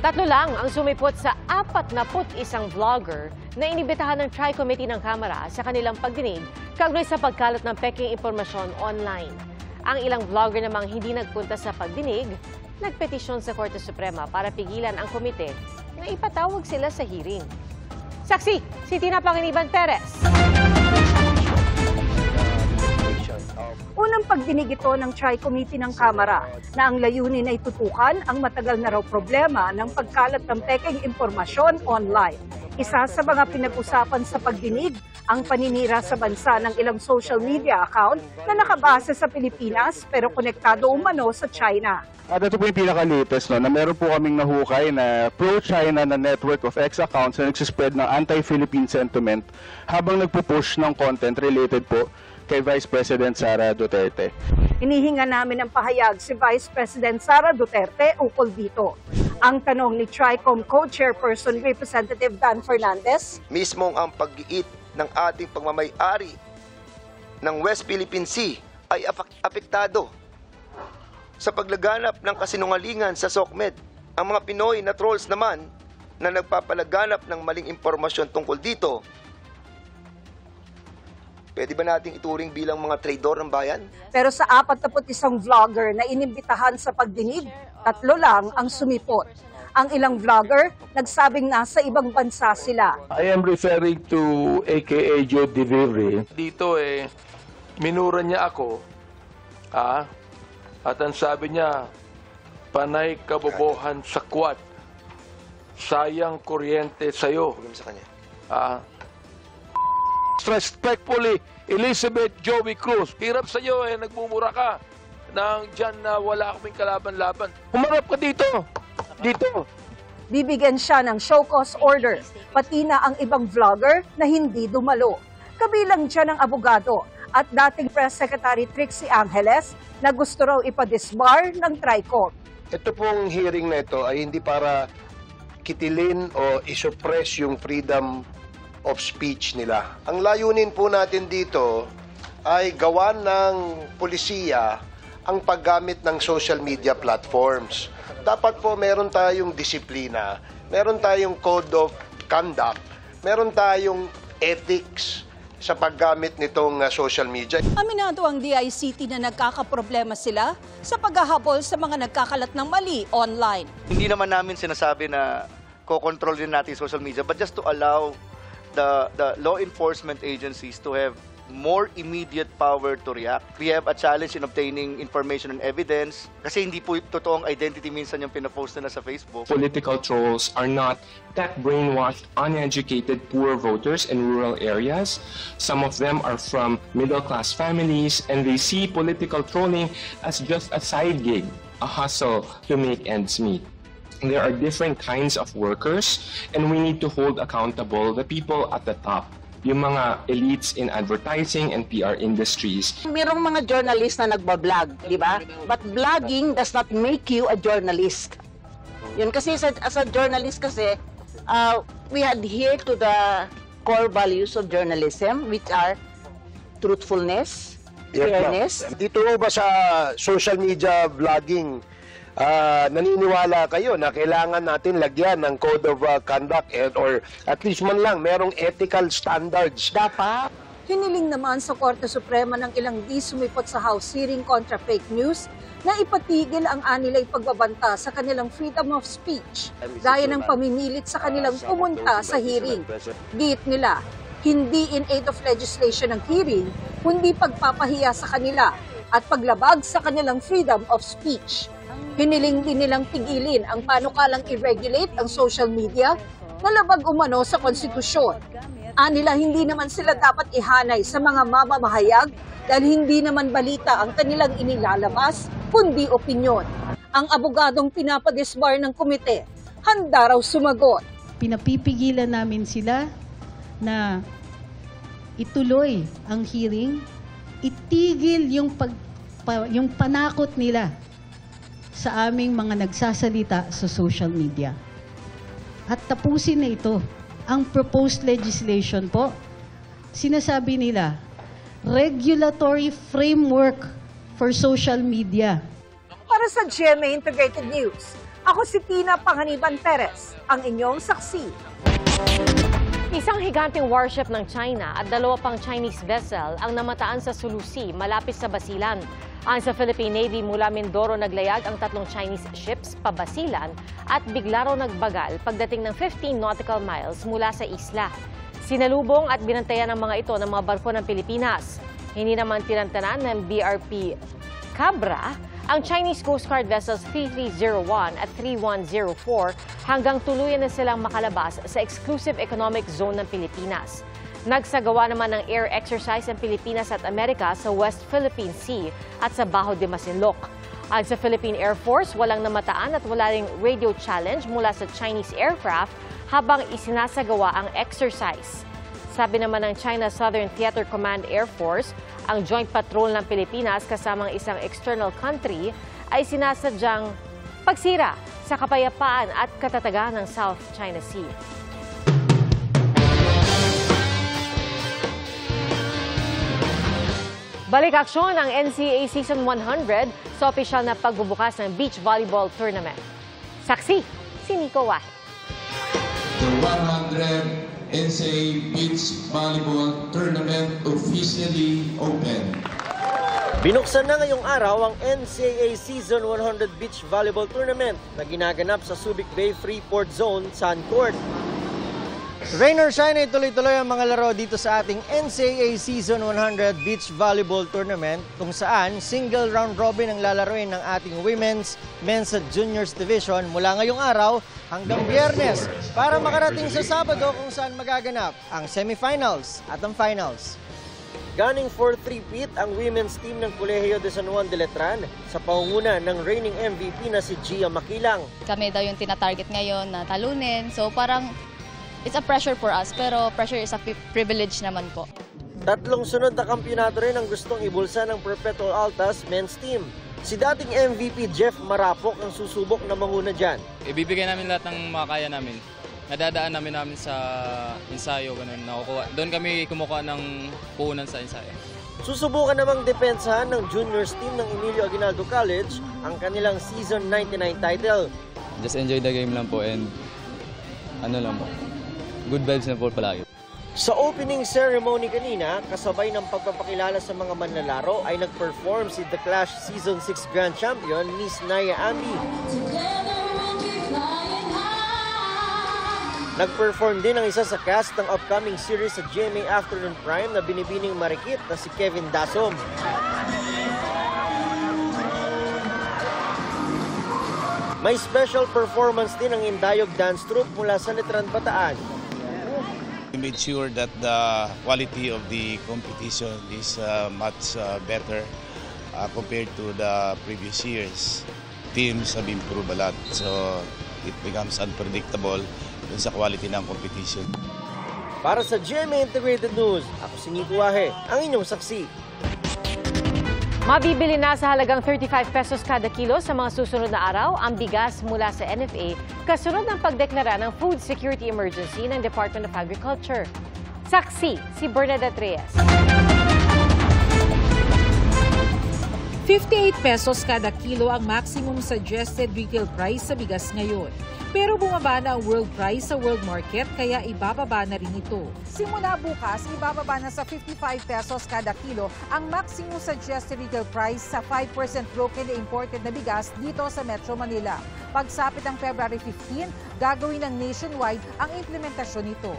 Tatlo lang ang sumipot sa 41 vlogger na inibitahan ng Tri-Committee ng Kamara sa kanilang pagdinig kaugnay sa pagkalat ng peking impormasyon online. Ang ilang vlogger namang hindi nagpunta sa pagdinig, nagpetisyon sa Korte Suprema para pigilan ang komite na ipatawag sila sa hearing. Saksi, si Tina Panginiban Perez. Unang pagdinig ito ng Tri-Committee ng Kamara na ang layunin ay tutukan ang matagal na raw problema ng pagkalat ng peking impormasyon online. Isa sa mga pinag-usapan sa pagdinig ang paninira sa bansa ng ilang social media account na nakabase sa Pilipinas pero konektado umano sa China. At ito po yung pinaka-latest, na meron po kaming nahukay na pro-China na network of X accounts na nagsispread ng anti-Philippine sentiment habang nagpo-push ng content related po kay Vice President Sara Duterte. Inihinga namin ang pahayag si Vice President Sara Duterte ukol dito. Ang tanong ni Tricom Co-Chairperson Representative Dan Fernandez. Mismong ang pag-iit ng ating pagmamay-ari ng West Philippine Sea ay apektado sa paglaganap ng kasinungalingan sa SOCMED. Ang mga Pinoy na trolls naman na nagpapalaganap ng maling impormasyon tungkol dito, pwede ba nating ituring bilang mga traidor ng bayan? Pero sa 41 vlogger na inimbitahan sa pagdinig, 3 lang ang sumipot. Ang ilang vlogger, nagsabing nasa ibang bansa sila. I am referring to AKA Joe Divivri. Dito minura niya ako. At ang sabi niya, panay kabobohan sa kwat. Sayang kuryente sa'yo. Sa kanya. Respectfully, Elizabeth Joey Cruz. Hirap sa iyo nagmumura ka nang dyan na wala kaming kalaban-laban. Humarap ka dito. Dito. Bibigyan siya ng show cause order, pati na ang ibang vlogger na hindi dumalo. Kabilang dyan ang abogado at dating Press Secretary Trixie Angeles na gusto raw ipadisbar ng Tricom. Ito pong hearing na ito ay hindi para kitilin o isuppress yung freedom of speech nila. Ang layunin po natin dito ay gawan ng pulisiya ang paggamit ng social media platforms. Dapat po meron tayong disiplina, meron tayong code of conduct, meron tayong ethics sa paggamit nitong social media. Aminado ang DICT na nagkakaproblema sila sa paghahabol sa mga nagkakalat ng mali online. Hindi naman namin sinasabi na kokontrol din natin social media, but just to allow the law enforcement agencies to have more immediate power to react. We have a challenge in obtaining information and evidence kasi hindi po totoong identity minsan yung pinapost nila sa Facebook. Political trolls are not that brainwashed, uneducated, poor voters in rural areas. Some of them are from middle-class families and they see political trolling as just a side gig, a hustle to make ends meet. There are different kinds of workers and we need to hold accountable the people at the top, yung mga elites in advertising and PR industries. Mayroong mga journalist na nagbablog, di ba? But blogging does not make you a journalist. Yun kasi as a journalist kasi, we adhere to the core values of journalism which are truthfulness, fairness. Dito ba sa social media vlogging, naniniwala kayo na kailangan natin lagyan ng code of conduct or at least man lang merong ethical standards? Dapat. Hiniling naman sa Korte Suprema ng ilang di sumipot sa House hearing kontra fake news na ipatigil ang anilay pagbabanta sa kanilang freedom of speech, gaya ng pamimilit sa kanilang pumunta sa hearing. Giit nila, hindi in aid of legislation ang hearing, kundi pagpapahiya sa kanila at paglabag sa kanilang freedom of speech. Hiniling din nilang pigilin ang panukalang i-regulate ang social media na labag umano sa konstitusyon. Anila hindi naman sila dapat ihanay sa mga mamamahayag dahil hindi naman balita ang kanilang inilalabas, kundi opinyon. Ang abogadong pinapadisbar ng komite, handa raw sumagot. Pinapipigilan namin sila na ituloy ang hearing, itigil yung panakot nila sa aming mga nagsasalita sa social media. At tapusin na ito. Ang proposed legislation po, sinasabi nila, regulatory framework for social media. Para sa GMA Integrated News, Ako si Tina Panganiban Perez, ang inyong saksi. Isang higanteng warship ng China at 2 pang Chinese vessel ang namataan sa Sulu Sea malapit sa Basilan. Ayon sa Philippine Navy, mula Mindoro naglayag ang 3 Chinese ships pa Basilan at bigla raw nagbagal pagdating ng 15 nautical miles mula sa isla. Sinalubong at binantayan ng mga ito ng mga barko ng Pilipinas. Hindi naman tinantanan ng BRP Cabra ang Chinese Coast Guard vessels 3301 at 3104 hanggang tuluyan na silang makalabas sa exclusive economic zone ng Pilipinas. Nagsagawa naman ng air exercise ang Pilipinas at Amerika sa West Philippine Sea at sa Bajo de Masinloc. Ayon sa Philippine Air Force, walang namataan at wala ring radio challenge mula sa Chinese aircraft habang isinasagawa ang exercise. Sabi naman ng China Southern Theater Command Air Force, ang joint patrol ng Pilipinas kasamang isang external country ay sinasadyang pagsira sa kapayapaan at katatagan ng South China Sea. Balik aksyon ang NCAA Season 100 sa opisyal na pagbubukas ng beach volleyball tournament. Saksi, si Nico Wahe. The 100 NCAA Beach Volleyball Tournament officially open. Binuksan na ngayong araw ang NCAA Season 100 Beach Volleyball Tournament na ginaganap sa Subic Bay Freeport Zone, Sun Court. Rain or shine ay tuloy-tuloy ang mga laro dito sa ating NCAA Season 100 Beach Volleyball Tournament kung saan single round robin ang lalaroin ng ating women's, men's at juniors division mula ngayong araw hanggang Biyernes para makarating sa Sabado kung saan magaganap ang semifinals at ang finals. Gunning for 3-peat ang women's team ng Colegio de San Juan de Letran sa pangunguna ng reigning MVP na si Gia Makilang. Kami daw yung tinatarget ngayon na talunin, so parang it's a pressure for us, pero pressure is a privilege naman po. 3 sunod na kampyonato rin ang gustong ibulsa ng Perpetual Altas men's team. Si dating MVP Jeff Marapok ang susubok na manguna dyan. Ibibigay namin lahat ng makakaya namin. Nadadaan namin sa ensayo. Doon kami kumukuha ng puhunan sa ensayo. Susubukan namang depensahan ng juniors team ng Emilio Aguinaldo College ang kanilang Season 99 title. Just enjoy the game lang po and good vibes na po palagi. Sa opening ceremony kanina, kasabay ng pagpapakilala sa mga manlalaro ay nag-perform si The Clash Season 6 Grand Champion Miss Naya Ambi. Nag-perform din ang isa sa cast ng upcoming series sa GMA Afternoon Prime na binibining marikit na si Kevin Dasom. May special performance din ang Indayog Dance Troupe mula sa Letran, Bataan. We made sure that the quality of the competition is much better compared to the previous years. Teams have improved a lot, so it becomes unpredictable dun sa quality ng competition. Para sa GMA Integrated News, ako si Nico Wahe, ang inyong saksi. Mabibili na sa halagang 35 pesos kada kilo sa mga susunod na araw ang bigas mula sa NFA kasunod ng pagdeklara ng Food Security Emergency ng Department of Agriculture. Saksi si Bernadette Reyes. 58 pesos kada kilo ang maximum suggested retail price sa bigas ngayon. Pero bumaba na ang world price sa world market kaya ibababa na rin ito. Simula bukas, ibababa na sa 55 pesos kada kilo ang maximum suggested retail price sa 5% broken na imported na bigas dito sa Metro Manila. Pagsapit ng February 15, gagawin ng nationwide ang implementasyon nito.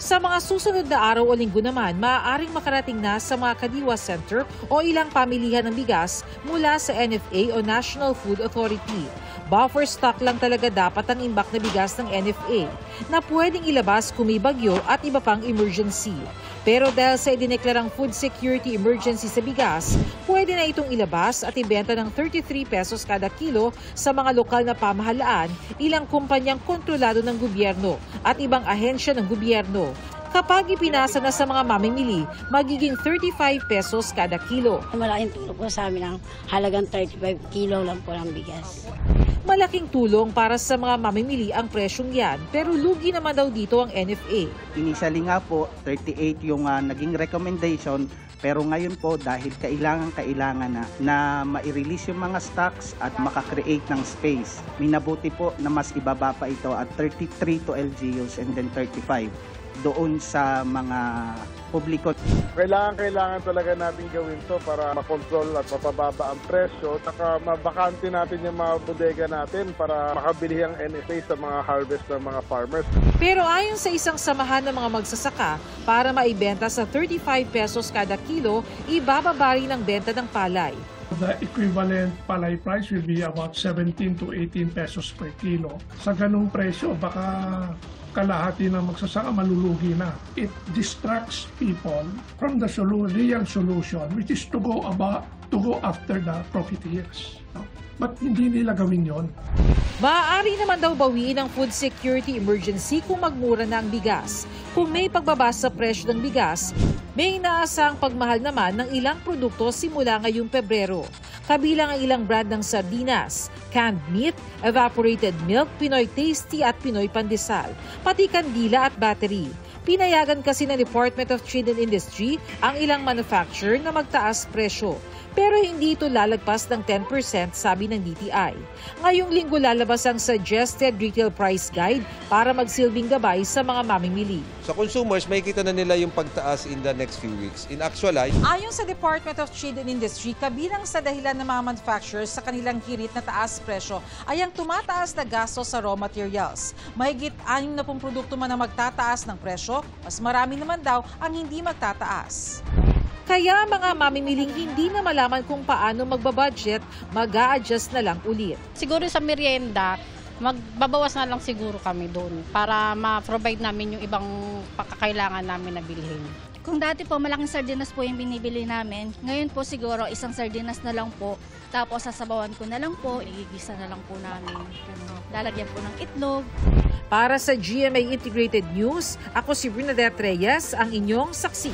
Sa mga susunod na araw o linggo naman, maaaring makarating na sa mga Kadiwa Center o ilang pamilihan ng bigas mula sa NFA o National Food Authority. Buffer stock lang talaga dapat ang imbak na bigas ng NFA na pwedeng ilabas kung may bagyo at iba pang emergency. Pero dahil sa idineklarang food security emergency sa bigas, pwede na itong ilabas at ibenta ng 33 pesos kada kilo sa mga lokal na pamahalaan, ilang kumpanyang kontrolado ng gobyerno at ibang ahensya ng gobyerno. Kapag ipinasa na sa mga mamimili, magiging 35 pesos kada kilo. Malaking tulong po sa amin ang halagang 35 kilo lang po ng bigas. Malaking tulong para sa mga mamimili ang presyong yan, pero lugi naman daw dito ang NFA. Initially nga po, 38 yung naging recommendation, pero ngayon po dahil kailangan na ma-release yung mga stocks at makakreate ng space, minabuti po na mas ibaba pa ito at 33 to LGUs and then 35 doon sa mga publiko. Kailangan talaga natin gawin to para makontrol at mapababa ang presyo. Saka mabakante natin yung mga bodega natin para makabili ang NFA sa mga harvest ng mga farmers. Pero ayon sa isang samahan ng mga magsasaka, para maibenta sa 35 pesos kada kilo, ibababa rin ang benta ng palay. The equivalent palay price will be about 17 to 18 pesos per kilo. Sa ganung presyo, baka kalahati ng magsasaka malulugi na. It distracts people from the real solution, which is to go after the profiteers. But hindi nila gawin yon. Maaari naman daw bawiin ang food security emergency kung magmura na ang bigas. Kung may pagbaba sa presyo ng bigas, may inaasang pagmahal naman ng ilang produkto simula ngayong Pebrero. Kabilang ang ilang brand ng sardinas, canned meat, evaporated milk, Pinoy Tasty at Pinoy Pandesal, pati kandila at battery. Pinayagan kasi ng Department of Trade and Industry ang ilang manufacturer na magtaas presyo. Pero hindi ito lalagpas ng 10%, sabi ng DTI. Ngayong linggo lalabas ang suggested retail price guide para magsilbing gabay sa mga mamimili. Sa consumers, makikita na nila yung pagtaas in the next few weeks. In actualize, ayon sa Department of Trade and Industry, kabilang sa dahilan ng mga manufacturers sa kanilang hirit na taas presyo ay ang tumataas na gasto sa raw materials. Mahigit 60 produkto man ang magtataas ng presyo, mas marami naman daw ang hindi magtataas. Kaya mga mamimiling hindi na malaman kung paano magbabudget, mag-a-adjust na lang ulit. Siguro sa merienda, magbabawas na lang siguro kami doon para ma-provide namin yung ibang pakakailangan namin na bilhin. Kung dati po malaking sardinas po yung binibili namin, ngayon po siguro isang sardinas na lang po, tapos sasabawan ko na lang po, igigisa na lang po namin. Lalagyan po ng itlog. Para sa GMA Integrated News, ako si Bernadette Reyes, ang inyong saksi.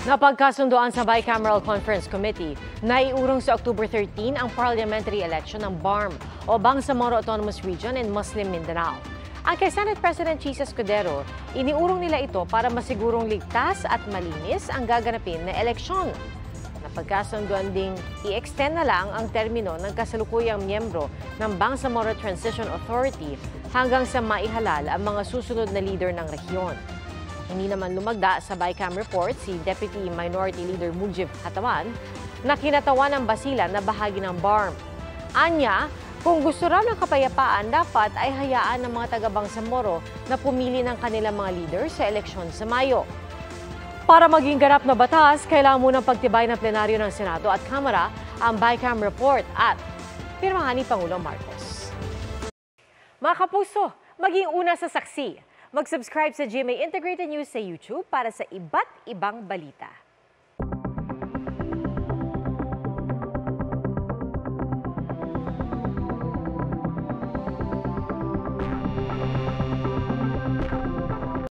Napagkasundoan sa Bicameral Conference Committee na iurong sa October 13 ang parliamentary election ng BARM o Bangsamoro Autonomous Region and Muslim Mindanao. Ang kay Senate President Chis Escudero, iniurong nila ito para masigurong ligtas at malinis ang gaganapin na eleksyon. Napagkasundoan ding i-extend na lang ang termino ng kasalukuyang miyembro ng Bangsamoro Transition Authority hanggang sa maihalal ang mga susunod na leader ng rehiyon. Hindi naman lumagda sa BICAM report si Deputy Minority Leader Mujib Hatawan na kinatawan ng basilan na bahagi ng BARM. Anya, kung gusto raw ng kapayapaan, dapat ay hayaan ng mga taga-Bangsamoro na pumili ng kanilang mga leader sa eleksyon sa Mayo. Para maging ganap na batas, kailangan munang pagtibay ng plenaryo ng Senado at Kamara ang BICAM report at pirmahan ni Pangulong Marcos. Mga kapuso, maging una sa saksi. Mag-subscribe sa GMA Integrated News sa YouTube para sa iba't ibang balita.